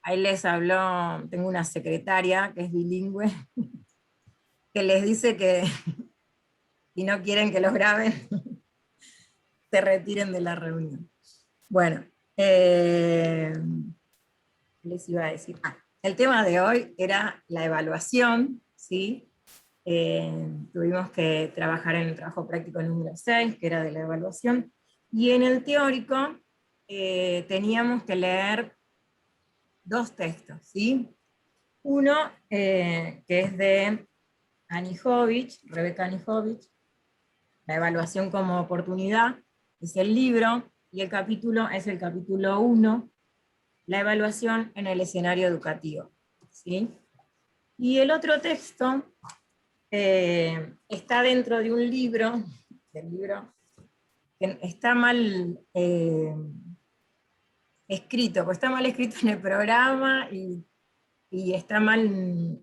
Ahí les habló, tengo una secretaria que es bilingüe, que les dice que si no quieren que los graben, se retiren de la reunión. Bueno, les iba a decir, el tema de hoy era la evaluación, ¿sí? Tuvimos que trabajar en el trabajo práctico número 6, que era de la evaluación, y en el teórico teníamos que leer dos textos, ¿sí? Uno, que es de Anijovic, Rebeca Anijovic, la evaluación como oportunidad, es el libro, y el capítulo es el capítulo 1, la evaluación en el escenario educativo, ¿sí? Y el otro texto está dentro de un libro, del libro, que está mal escrito, pues está mal escrito en el programa y está mal,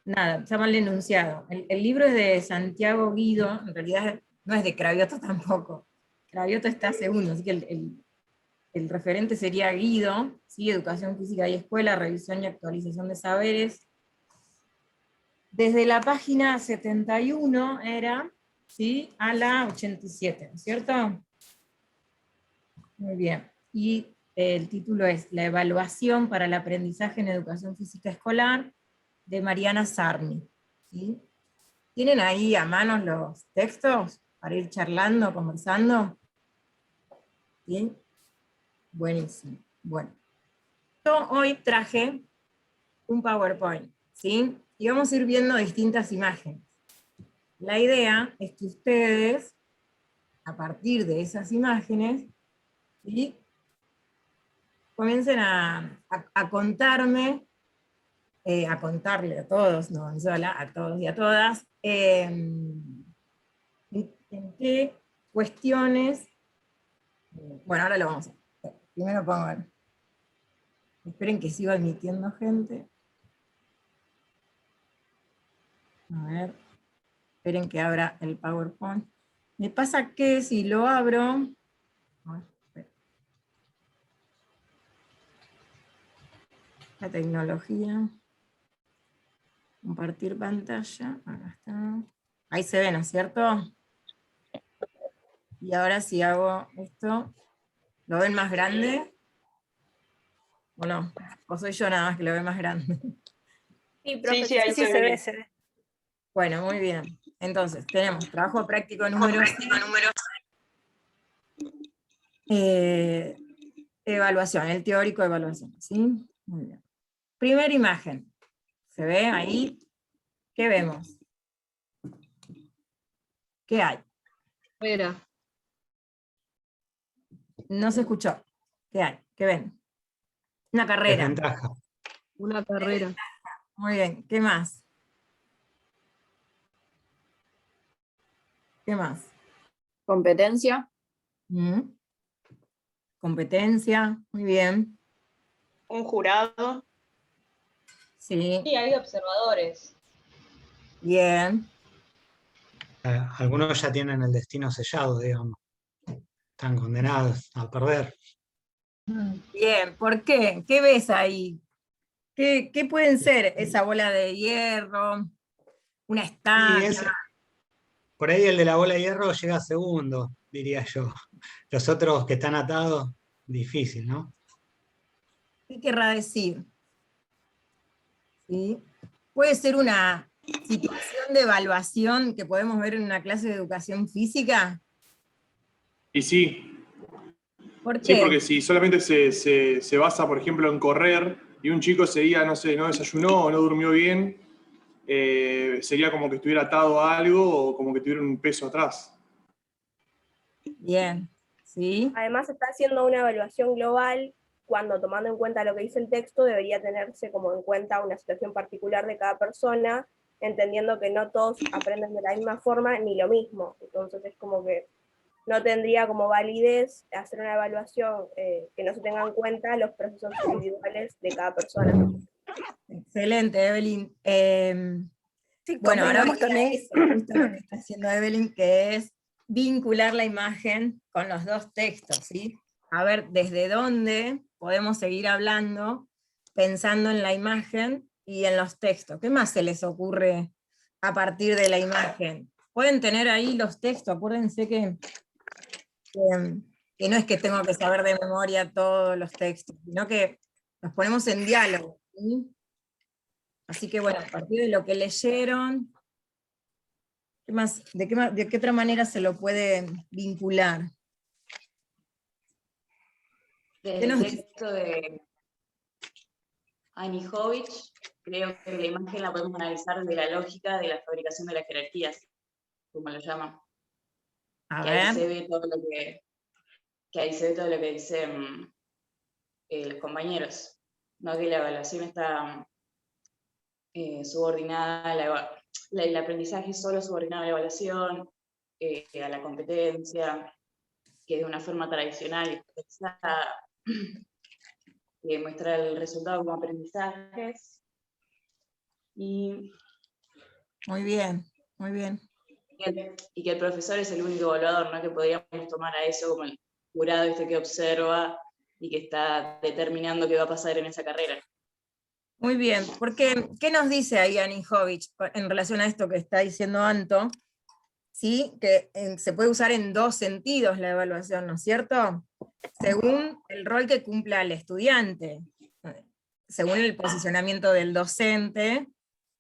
está mal enunciado. El libro es de Santiago Guido, en realidad no es de Cravioto tampoco. Cravioto está segundo, así que el referente sería Guido, ¿sí? Educación Física y Escuela, Revisión y Actualización de Saberes. Desde la página 71 era, ¿sí? A la 87, ¿no es cierto? Muy bien. Y el título es La evaluación para el aprendizaje en educación física escolar, de Mariana Sarni, ¿sí? ¿Tienen ahí a mano los textos para ir charlando, conversando? ¿Sí? Buenísimo. Bueno, yo hoy traje un PowerPoint, ¿sí? Y vamos a ir viendo distintas imágenes. La idea es que ustedes, a partir de esas imágenes, ¿sí? Comiencen a contarme, a contarle a todos, no a sola, a todos y a todas, en qué cuestiones, bueno, ahora lo vamos a hacer. Primero pongo, esperen que siga admitiendo gente. A ver, esperen que abra el PowerPoint. Me pasa que si lo abro, la tecnología, compartir pantalla, acá está. Ahí se ven, ¿no es cierto? Y ahora si hago esto, ¿lo ven más grande? ¿O no? ¿O soy yo nada más que lo ve más grande? Sí, profe, Sí, ahí sí, se ve. se ve. Bueno, muy bien. Entonces, tenemos trabajo práctico número 6, evaluación, el teórico de evaluación, ¿sí? Muy bien. Primera imagen. ¿Se ve ahí? ¿Qué vemos? ¿Qué hay? Mira. No se escuchó. ¿Qué hay? ¿Qué ven? Una carrera. Desventaja. Una carrera. Muy bien. ¿Qué más? ¿Qué más? Competencia. ¿Mm? Competencia. Muy bien. Un jurado. Sí. Sí, hay observadores. Bien. Algunos ya tienen el destino sellado, digamos. Están condenados a perder. Bien. ¿Por qué? ¿Qué ves ahí? ¿Qué pueden ser? ¿Esa bola de hierro? ¿Una Y estaca? por ahí el de la bola de hierro llega segundo, diría yo. Los otros que están atados, difícil, ¿no? ¿Qué querrá decir? ¿Sí? Puede ser una situación de evaluación que podemos ver en una clase de educación física. Y sí, ¿Por sí, qué? porque si solamente se basa, por ejemplo, en correr y un chico ese día, no sé, no desayunó o no durmió bien, sería como que estuviera atado a algo o como que tuviera un peso atrás. Bien. ¿Sí? Además está haciendo una evaluación global cuando, tomando en cuenta lo que dice el texto, debería tenerse como en cuenta una situación particular de cada persona, entendiendo que no todos aprenden de la misma forma ni lo mismo. Entonces es como que no tendría como validez hacer una evaluación que no se tengan en cuenta los procesos individuales de cada persona. Excelente, Evelyn. Sí, Bueno, ahora convengamos vamos a también. eso, justo lo que está haciendo Evelyn, que es vincular la imagen con los dos textos, ¿sí? A ver, ¿desde dónde podemos seguir hablando, pensando en la imagen y en los textos. ¿Qué más se les ocurre a partir de la imagen? Pueden tener ahí los textos, acuérdense que no es que tengo que saber de memoria todos los textos, sino que los ponemos en diálogo, ¿sí? Así que bueno, a partir de lo que leyeron, ¿qué más, de qué otra manera se lo puede vincular? ¿Qué Desde el nos dice? texto de Anihovich, creo que la imagen la podemos analizar desde la lógica de la fabricación de las jerarquías, como lo llaman. A Que ahí se ver, ve todo que ahí se ve todo lo que dicen los compañeros, ¿no? Que la evaluación está subordinada, el aprendizaje es solo subordinado a la evaluación, a la competencia, que de una forma tradicional y especializada, muestra el resultado como aprendizajes. Y muy bien, muy bien. y que el profesor es el único evaluador, ¿no? Que podríamos tomar a eso como el jurado este que observa y que está determinando qué va a pasar en esa carrera. Muy bien, porque ¿qué nos dice ahí Anihovich en relación a esto que está diciendo Anto? ¿Sí? Que se puede usar en dos sentidos la evaluación, ¿no es cierto? Según el rol que cumpla el estudiante, según el posicionamiento del docente,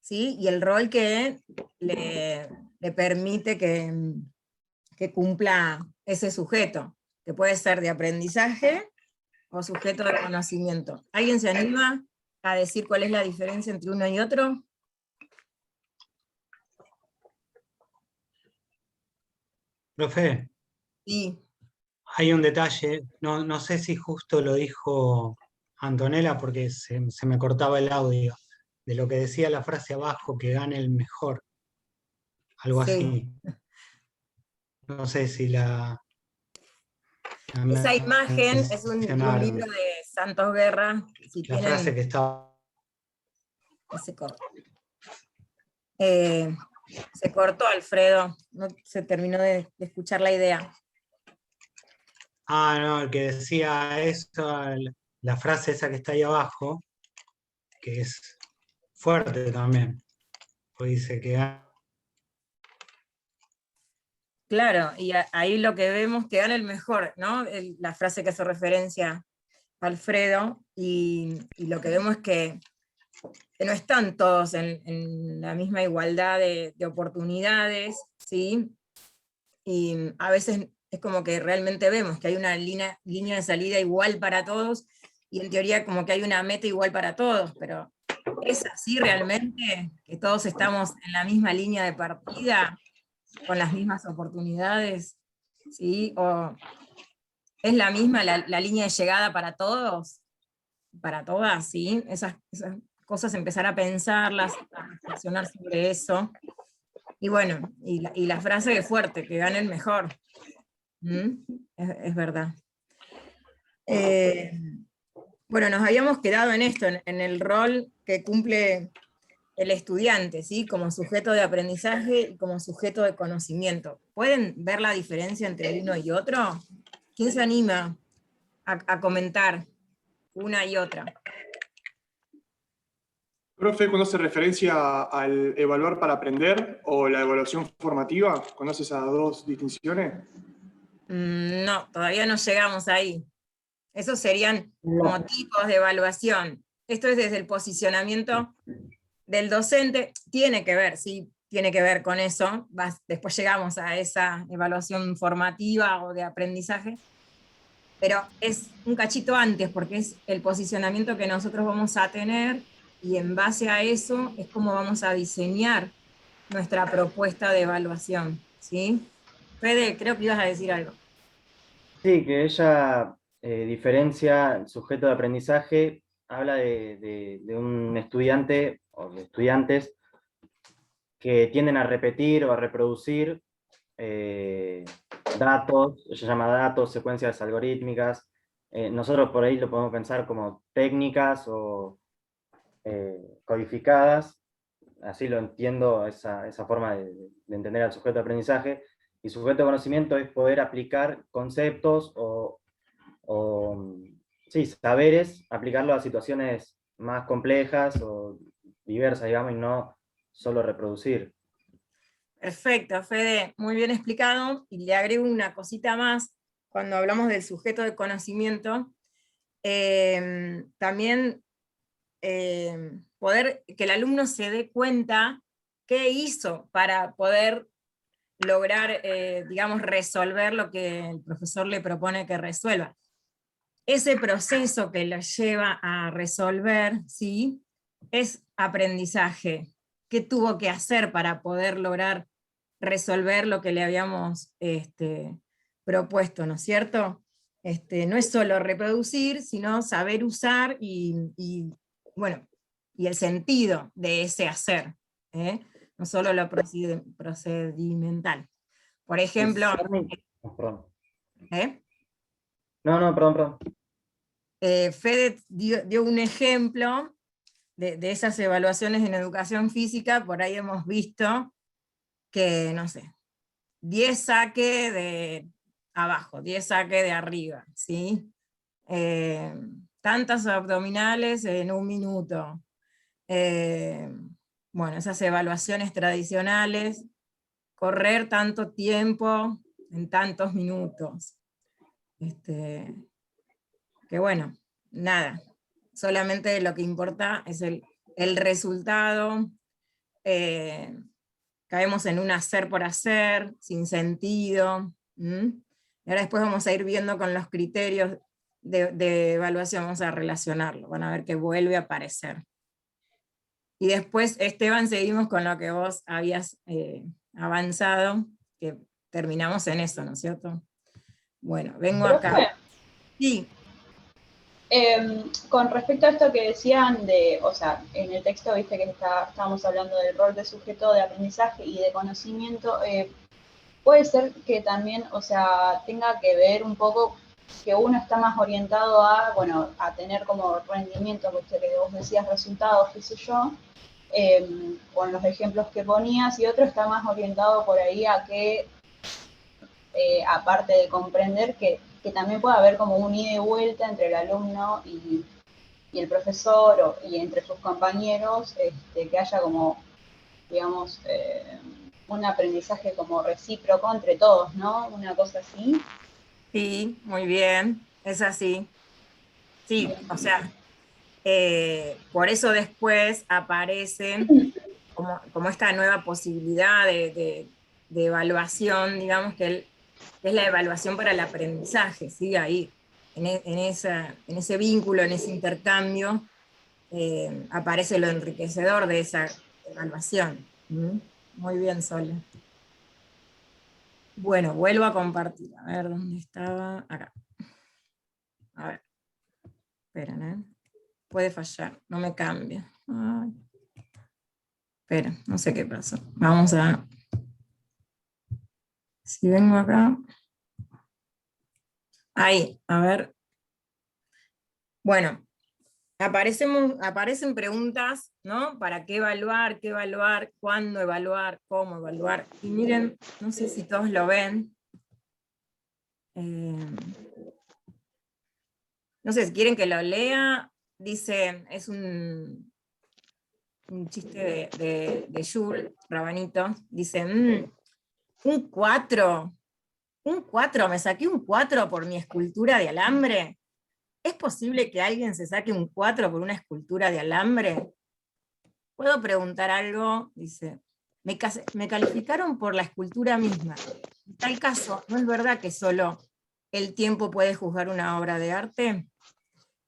¿sí? Y el rol que le permite que cumpla ese sujeto, que puede ser de aprendizaje o sujeto de conocimiento. ¿Alguien se anima a decir cuál es la diferencia entre uno y otro? Profe, Sí. hay un detalle, no sé si justo lo dijo Antonella porque se me cortaba el audio, de lo que decía la frase abajo, que gane el mejor, algo Sí. así. No sé si Esa imagen es un mencionaron. libro de Santos Guerra, si La frase tienen que estaba... ese corte. Se cortó, Alfredo, no se terminó de escuchar la idea. Ah, no, el que decía eso, la frase esa que está ahí abajo, que es fuerte también, pues dice que Claro, y ahí lo que vemos que gana el mejor, ¿no? La frase que hace referencia a Alfredo, y lo que vemos es que no están todos en la misma igualdad de oportunidades, ¿sí? Y a veces es como que realmente vemos que hay una línea de salida igual para todos, y en teoría como que hay una meta igual para todos, pero ¿es así realmente? ¿Que todos estamos en la misma línea de partida, con las mismas oportunidades? ¿Sí? ¿O es la misma la línea de llegada para todos? Para todas, ¿sí? Esas cosas, empezar a pensarlas, a reflexionar sobre eso. Y bueno, y la frase es fuerte, que gane el mejor. Es verdad. Bueno, nos habíamos quedado en esto, en el rol que cumple el estudiante, ¿sí? Como sujeto de aprendizaje y como sujeto de conocimiento. ¿Pueden ver la diferencia entre uno y otro? ¿Quién se anima a comentar una y otra? Profe, ¿conoce referencia al evaluar para aprender o la evaluación formativa? ¿Conoce esas dos distinciones? No, todavía no llegamos ahí. Esos serían como tipos de evaluación. Esto es desde el posicionamiento del docente. Tiene que ver, sí, tiene que ver con eso. Después llegamos a esa evaluación formativa o de aprendizaje, pero es un cachito antes, porque es el posicionamiento que nosotros vamos a tener, y en base a eso es como vamos a diseñar nuestra propuesta de evaluación, ¿sí? Fede, creo que ibas a decir algo. Sí, que ella diferencia el sujeto de aprendizaje, habla de un estudiante o de estudiantes que tienden a repetir o a reproducir datos, ella llama datos, secuencias algorítmicas. Nosotros por ahí lo podemos pensar como técnicas o codificadas, así lo entiendo, esa forma de entender al sujeto de aprendizaje. Y sujeto de conocimiento es poder aplicar conceptos o sí, saberes, aplicarlo a situaciones más complejas o diversas, digamos, y no solo reproducir. Perfecto, Fede, muy bien explicado, y le agrego una cosita más, cuando hablamos del sujeto de conocimiento, también poder que el alumno se dé cuenta qué hizo para poder lograr, digamos, resolver lo que el profesor le propone que resuelva. Ese proceso que lo lleva a resolver, ¿sí?, es aprendizaje. ¿Qué tuvo que hacer para poder lograr resolver lo que le habíamos propuesto, ¿no es cierto? No es solo reproducir, sino saber usar bueno, y el sentido de ese hacer, ¿eh? No solo lo procedimental. Por ejemplo, Perdón. ¿eh? No, perdón. Fede dio un ejemplo de esas evaluaciones en educación física. Por ahí hemos visto que, no sé, 10 saque de abajo, 10 saque de arriba, ¿sí? Tantas abdominales en 1 minuto. Bueno, esas evaluaciones tradicionales, correr tanto tiempo en tantos minutos. Que bueno, nada, solamente lo que importa es el resultado. Caemos en un hacer por hacer, sin sentido. Y ahora después vamos a ir viendo con los criterios de evaluación, vamos a relacionarlo, van a ver que vuelve a aparecer. Y después, Esteban, seguimos con lo que vos habías avanzado, que terminamos en eso, ¿no es cierto? Bueno, vengo acá. Profe, Sí. con respecto a esto que decían de, o sea, en el texto viste que estábamos hablando del rol de sujeto de aprendizaje y de conocimiento, puede ser que también, o sea, tenga que ver un poco que uno está más orientado a, bueno, a tener como rendimiento, que vos decías resultados, qué sé yo, con los ejemplos que ponías, y otro está más orientado por ahí a que, aparte de comprender, que también puede haber como un ida y vuelta entre el alumno y el profesor y entre sus compañeros, que haya como, digamos, un aprendizaje como recíproco entre todos, ¿no? Una cosa así. Sí, muy bien, es así. Sí, o sea, por eso después aparecen como esta nueva posibilidad de evaluación, digamos, que es la evaluación para el aprendizaje, ¿sí? Ahí, en ese vínculo, en ese intercambio, aparece lo enriquecedor de esa evaluación. Muy bien, Sole. Bueno, vuelvo a compartir. A ver, ¿dónde estaba? Acá. A ver. Esperen, ¿eh? Puede fallar, no me cambia. Ay. Espera, no sé qué pasó. Vamos a... Si vengo acá... Ahí, a ver. Bueno, aparecen preguntas, ¿no? ¿Para qué evaluar, cuándo evaluar, cómo evaluar? Y miren, no sé si todos lo ven. No sé si quieren que lo lea. Dice, es un chiste de Jules Rabanito. Dice, un 4, me saqué un 4 por mi escultura de alambre. ¿Es posible que alguien se saque un 4 por una escultura de alambre? ¿Puedo preguntar algo? Dice, me calificaron por la escultura misma. En tal caso, ¿no es verdad que solo el tiempo puede juzgar una obra de arte?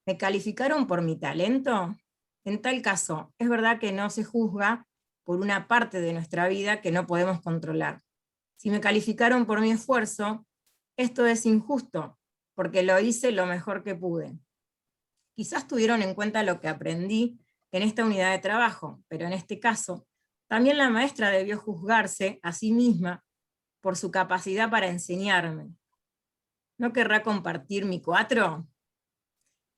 ¿Me calificaron por mi talento? En tal caso, ¿es verdad que no se juzga por una parte de nuestra vida que no podemos controlar? Si me calificaron por mi esfuerzo, esto es injusto, porque lo hice lo mejor que pude. Quizás tuvieron en cuenta lo que aprendí en esta unidad de trabajo, pero en este caso, también la maestra debió juzgarse a sí misma por su capacidad para enseñarme. ¿No querrá compartir mi 4?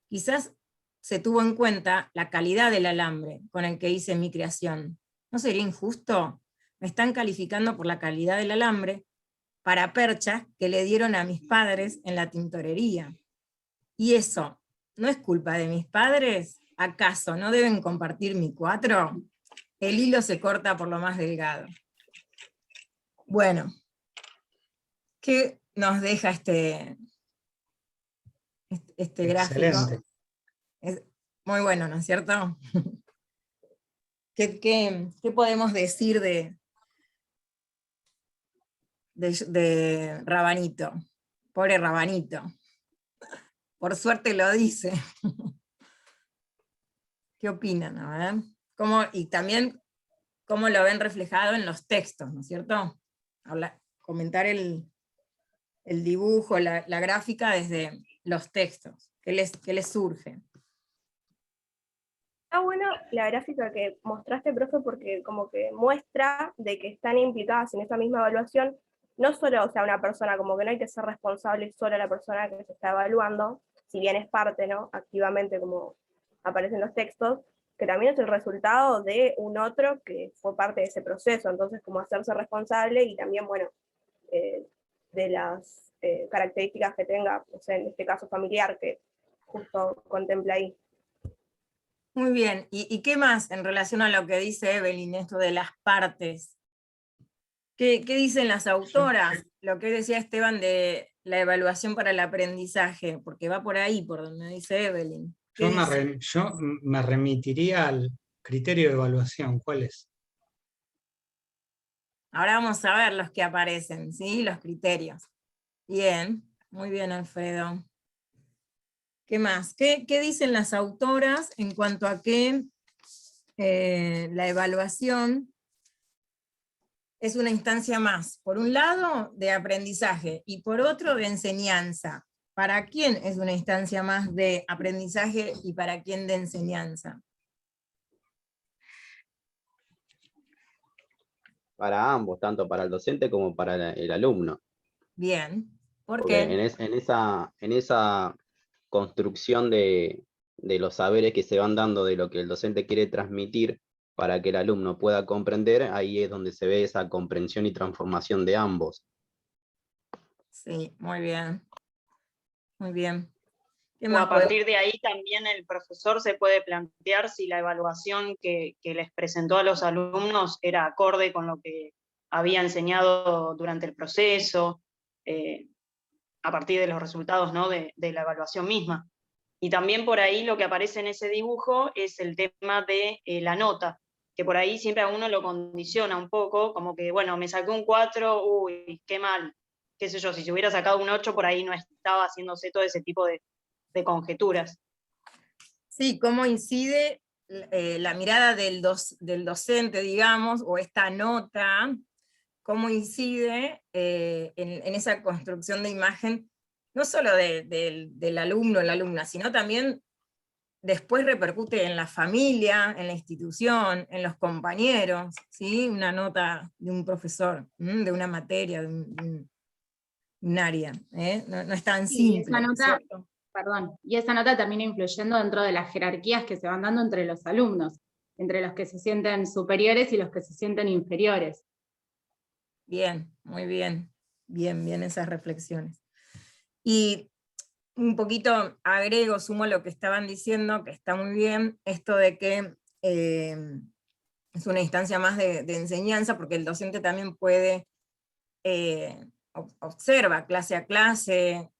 Quizás se tuvo en cuenta la calidad del alambre con el que hice mi creación. ¿No sería injusto? Me están calificando por la calidad del alambre para perchas que le dieron a mis padres en la tintorería. Y eso, ¿no es culpa de mis padres? ¿Acaso no deben compartir mi 4? El hilo se corta por lo más delgado. Bueno, ¿qué nos deja este gráfico? Excelente. Es muy bueno, ¿no es cierto? ¿Qué podemos decir de Rabanito? Pobre Rabanito. Por suerte lo dice. ¿Qué opinan? A ver. Y también cómo lo ven reflejado en los textos, ¿no es cierto? Comentar el dibujo, la gráfica desde los textos. ¿Qué les surge? Está bueno la gráfica que mostraste, profe, porque como que muestra de que están implicadas en esa misma evaluación, no solo, o sea, una persona, como que no hay que ser responsable solo la persona que se está evaluando, si bien es parte, ¿no? Activamente, como aparecen los textos, que también es el resultado de un otro que fue parte de ese proceso, entonces como hacerse responsable y también, bueno, de las características que tenga, o sea, en este caso familiar, que justo contempla ahí. Muy bien, ¿y qué más en relación a lo que dice Evelyn, esto de las partes? ¿Qué dicen las autoras? Lo que decía Esteban de la evaluación para el aprendizaje, porque va por ahí, por donde dice Evelyn. Yo me remitiría al criterio de evaluación. ¿Cuál es? Ahora vamos a ver los que aparecen, ¿sí? Los criterios. Bien, muy bien, Alfredo. ¿Qué más? ¿Qué dicen las autoras en cuanto a que la evaluación es una instancia más, por un lado, de aprendizaje, y por otro, de enseñanza? ¿Para quién es una instancia más de aprendizaje y para quién de enseñanza? Para ambos, tanto para el docente como para el alumno. Bien, ¿por Porque qué? en esa construcción de los saberes que se van dando de lo que el docente quiere transmitir para que el alumno pueda comprender, ahí es donde se ve esa comprensión y transformación de ambos. Sí, muy bien. Muy bien. ¿Qué O más a partir de ahí también el profesor se puede plantear si la evaluación que les presentó a los alumnos era acorde con lo que había enseñado durante el proceso, a partir de los resultados, ¿no? de la evaluación misma. Y también por ahí lo que aparece en ese dibujo es el tema de la nota, que por ahí siempre a uno lo condiciona un poco, como que, bueno, me saqué un 4, uy, qué mal, qué sé yo, si se hubiera sacado un 8 por ahí no estaba haciéndose todo ese tipo de conjeturas. Sí, cómo incide la mirada del docente, digamos, o esta nota, cómo incide en esa construcción de imagen, no solo del alumno o la alumna, sino también después repercute en la familia, en la institución, en los compañeros, ¿sí? Una nota de un profesor, de una materia, de un área, no es tan Sí, simple, esa nota, ¿cierto? perdón, y esa nota termina influyendo dentro de las jerarquías que se van dando entre los alumnos, entre los que se sienten superiores y los que se sienten inferiores. Bien, muy bien, bien esas reflexiones. Y un poquito agrego, sumo lo que estaban diciendo, que está muy bien, esto de que es una instancia más de enseñanza, porque el docente también puede, observa clase a clase,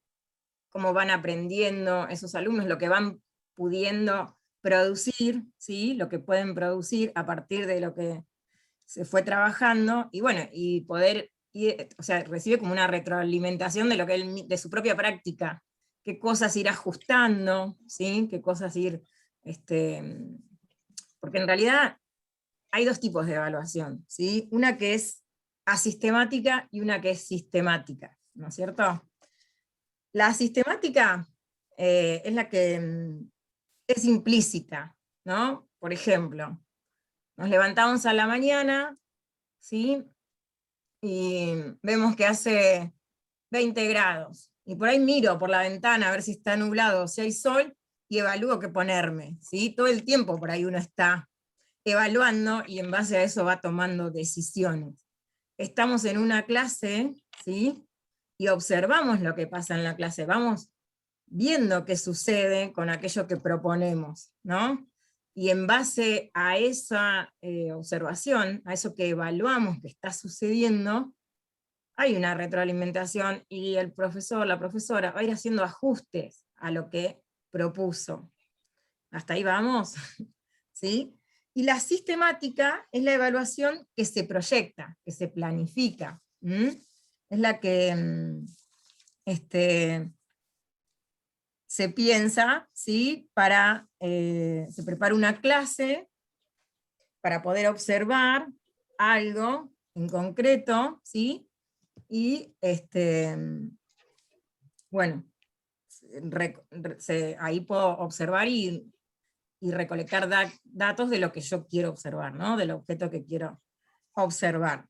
cómo van aprendiendo esos alumnos, lo que van pudiendo producir, ¿sí? Lo que pueden producir a partir de lo que se fue trabajando, y bueno, y poder, o sea, recibe como una retroalimentación de lo que de su propia práctica, qué cosas ir ajustando, ¿sí? Qué cosas ir, porque en realidad hay dos tipos de evaluación, ¿sí? Una que es asistemática y una que es sistemática, ¿no es cierto? La sistemática es la que es implícita, ¿no? Por ejemplo, nos levantamos a la mañana, ¿sí? Y vemos que hace 20 grados, y por ahí miro por la ventana a ver si está nublado o si hay sol, y evalúo qué ponerme, ¿sí? Todo el tiempo por ahí uno está evaluando, y en base a eso va tomando decisiones. Estamos en una clase, ¿sí? Y observamos lo que pasa en la clase, vamos viendo qué sucede con aquello que proponemos, ¿no? Y en base a esa observación, a eso que evaluamos que está sucediendo, hay una retroalimentación y el profesor, la profesora, va a ir haciendo ajustes a lo que propuso. ¿Hasta ahí vamos? ¿Sí? Y la sistemática es la evaluación que se proyecta, que se planifica. Es la que se piensa, ¿sí? Se prepara una clase para poder observar algo en concreto, ¿sí? Y bueno, ahí puedo observar y recolectar datos de lo que yo quiero observar, ¿no? Del objeto que quiero observar.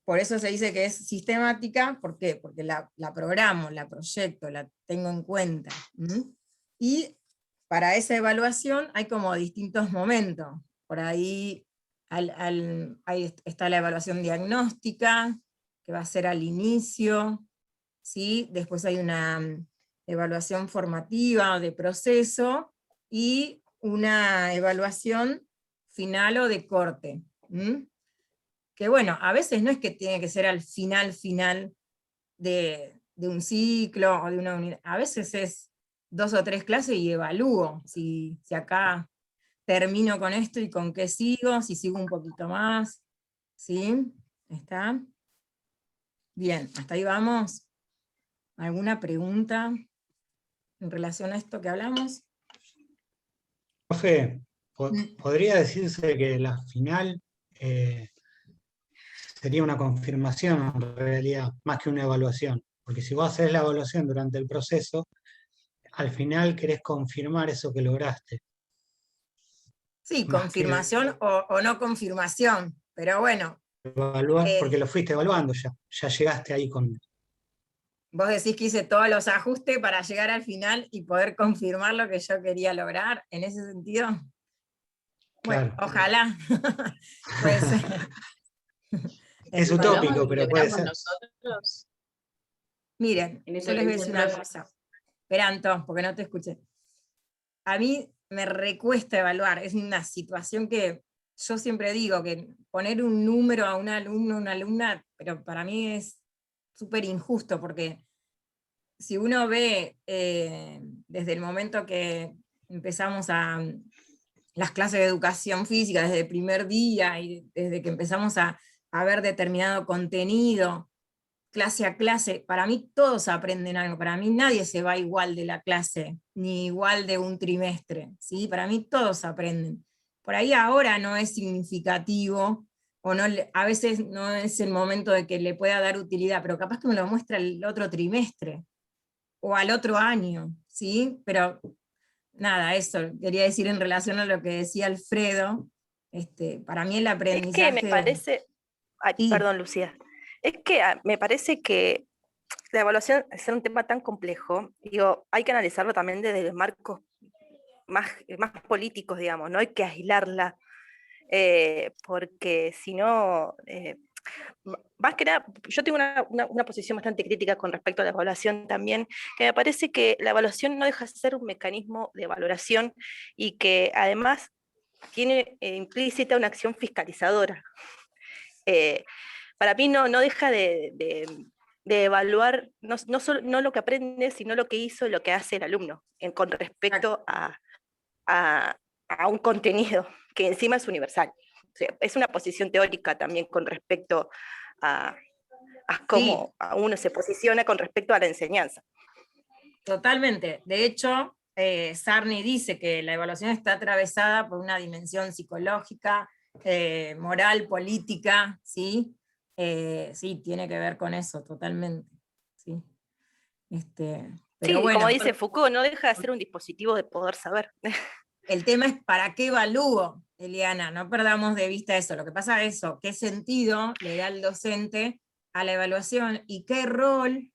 Por eso se dice que es sistemática, ¿por qué? Porque la programo, la proyecto, la tengo en cuenta. Y para esa evaluación hay como distintos momentos. Por ahí, ahí está la evaluación diagnóstica, que va a ser al inicio, ¿sí? Después hay una evaluación formativa o de proceso, y una evaluación final o de corte. Que bueno, a veces no es que tiene que ser al final de un ciclo o de una unidad, a veces es 2 o 3 clases y evalúo si acá termino con esto y con qué sigo, si sigo un poquito más, ¿sí? ¿Está? Bien, hasta ahí vamos. ¿Alguna pregunta en relación a esto que hablamos? Profe, ¿podría decirse que la final sería una confirmación en realidad, más que una evaluación? Porque si vos haces la evaluación durante el proceso, al final querés confirmar eso que lograste. Sí, Más confirmación o no confirmación, pero bueno. Evaluar, porque lo fuiste evaluando ya llegaste ahí con... Vos decís que hice todos los ajustes para llegar al final y poder confirmar lo que yo quería lograr, en ese sentido. Bueno, Claro. ojalá. Puede ser. Es utópico, pero puede ser. Nosotros. Miren, En eso yo les que voy a dice decir el una profe. cosa. Espera, Anton, porque no te escuché. A mí me recuesta evaluar, es una situación que yo siempre digo, que poner un número a un alumno, una alumna, pero para mí es súper injusto, porque si uno ve desde el momento que empezamos las clases de educación física, desde el primer día, y desde que empezamos a ver determinado contenido, clase a clase, para mí todos aprenden algo, para mí nadie se va igual de la clase, ni igual de un trimestre, ¿sí? Para mí todos aprenden. Por ahí ahora no es significativo, o no, a veces no es el momento de que le pueda dar utilidad, pero capaz que me lo muestra el otro trimestre, o al otro año, ¿sí? Pero nada, eso quería decir en relación a lo que decía Alfredo, para mí el aprendizaje... Es que me parece, perdón Lucía, es que me parece que la evaluación, al ser un tema tan complejo, digo, hay que analizarlo también desde los marcos más políticos, digamos, no hay que aislarla, porque si no, más que nada, yo tengo una posición bastante crítica con respecto a la evaluación también, que me parece que la evaluación no deja de ser un mecanismo de valoración y que además tiene implícita una acción fiscalizadora. Para mí no deja de evaluar no lo que aprende, sino lo que hizo y lo que hace el alumno con respecto a un contenido que encima es universal. O sea, es una posición teórica también con respecto a cómo uno se posiciona con respecto a la enseñanza. Totalmente. De hecho, Sarney dice que la evaluación está atravesada por una dimensión psicológica, moral, política, ¿sí? Sí, tiene que ver con eso, totalmente. Sí, pero bueno, como dice Foucault, no deja de ser un dispositivo de poder saber. El tema es para qué evalúo, Eliana, no perdamos de vista eso. Lo que pasa es eso, qué sentido le da el docente a la evaluación y qué rol,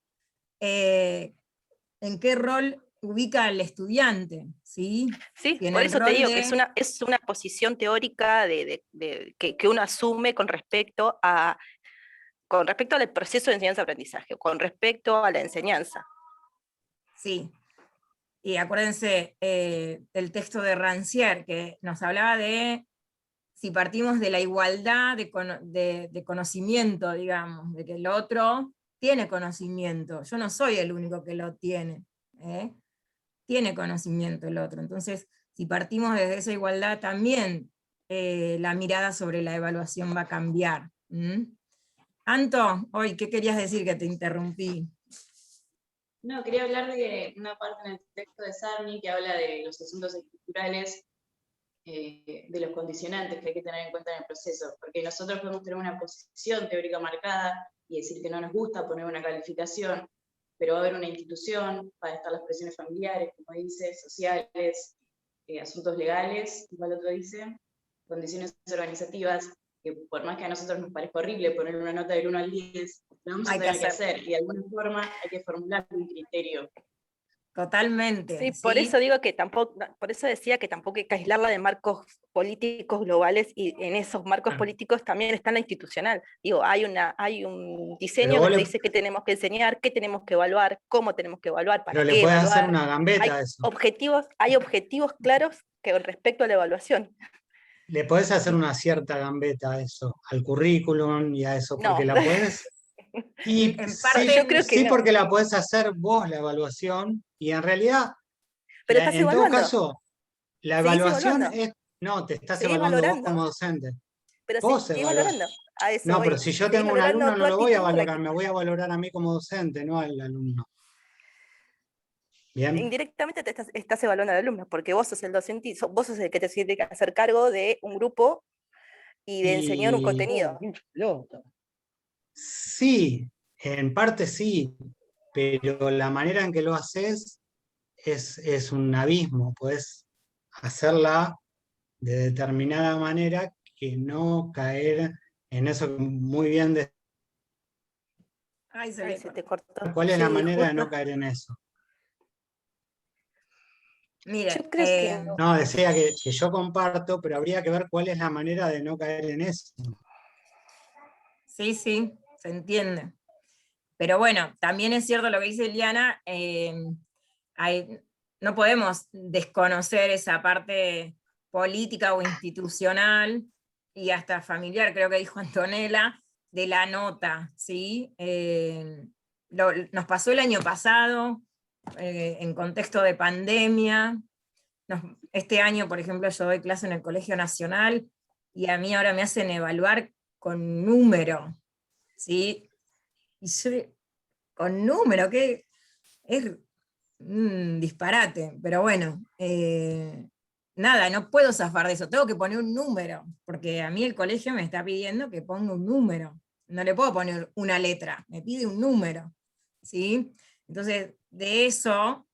en qué rol ubica al estudiante, ¿sí? Sí, por eso te digo que es una posición teórica que uno asume con respecto a con respecto al proceso de enseñanza-aprendizaje, con respecto a la enseñanza. Sí. Y acuérdense del texto de Rancière, que nos hablaba de si partimos de la igualdad de conocimiento, digamos, de que el otro tiene conocimiento. Yo no soy el único que lo tiene. Tiene conocimiento el otro. Entonces, si partimos desde esa igualdad, también la mirada sobre la evaluación va a cambiar. Anto, hoy, ¿qué querías decir que te interrumpí? No, quería hablar de una parte en el texto de Sarni que habla de los asuntos estructurales, de los condicionantes que hay que tener en cuenta en el proceso, porque nosotros podemos tener una posición teórica marcada y decir que no nos gusta poner una calificación, pero va a haber una institución, van a estar las presiones familiares, como dice, sociales, asuntos legales, igual otro dice, condiciones organizativas, que por más que a nosotros nos parezca horrible poner una nota del 1 al 10, lo vamos a tener que hacer, y de alguna forma hay que formular un criterio. Totalmente. Sí, por eso digo que tampoco, por eso decía que tampoco hay que aislarla de marcos políticos globales, y en esos marcos políticos también está la institucional. Digo, hay un diseño que dice qué tenemos que enseñar, qué tenemos que evaluar, cómo tenemos que evaluar, para Pero qué le puedes evaluar. hacer una gambeta a eso. Hay objetivos claros que con respecto a la evaluación. Le podés hacer una cierta gambeta a eso, al currículum y a eso, porque No. la podés. Y en sí, parte, yo creo que sí, no. porque la podés hacer vos la evaluación, y en realidad, Pero estás en todo evaluando. caso, la Seguís evaluación evaluando. es, no, te estás Seguís evaluando vos valorando. como docente. Pero Vos seguís evaluás. valorando. A eso No, voy. pero si yo Seguís tengo un valorando alumno, tu no lo voy a actitud valorar, práctica. me voy a valorar a mí como docente, no al alumno. Bien. Indirectamente te estás evaluando al alumno, porque vos sos el docente y vos sos el que te tiene que hacer cargo de un grupo y de enseñar un contenido. Sí, en parte sí, pero la manera en que lo haces es un abismo. Puedes hacerla de determinada manera que no caer en eso que muy bien de Ay, se Ay, le se te cortó. cuál es Sí, la manera de no disculpa. caer en eso. Mire, Yo creo que no. No, decía que yo comparto, pero habría que ver cuál es la manera de no caer en eso. sí, se entiende. Pero bueno, también es cierto lo que dice Eliana, no podemos desconocer esa parte política o institucional y hasta familiar, creo que dijo Antonella, de la nota, ¿sí? Nos pasó el año pasado, en contexto de pandemia. Este año, por ejemplo, yo doy clase en el Colegio Nacional y a mí ahora me hacen evaluar con número, ¿sí? Y yo, con número, que es un disparate, pero bueno, nada, no puedo zafar de eso, tengo que poner un número, porque a mí el colegio me está pidiendo que ponga un número, no le puedo poner una letra, me pide un número, ¿sí? Entonces, de eso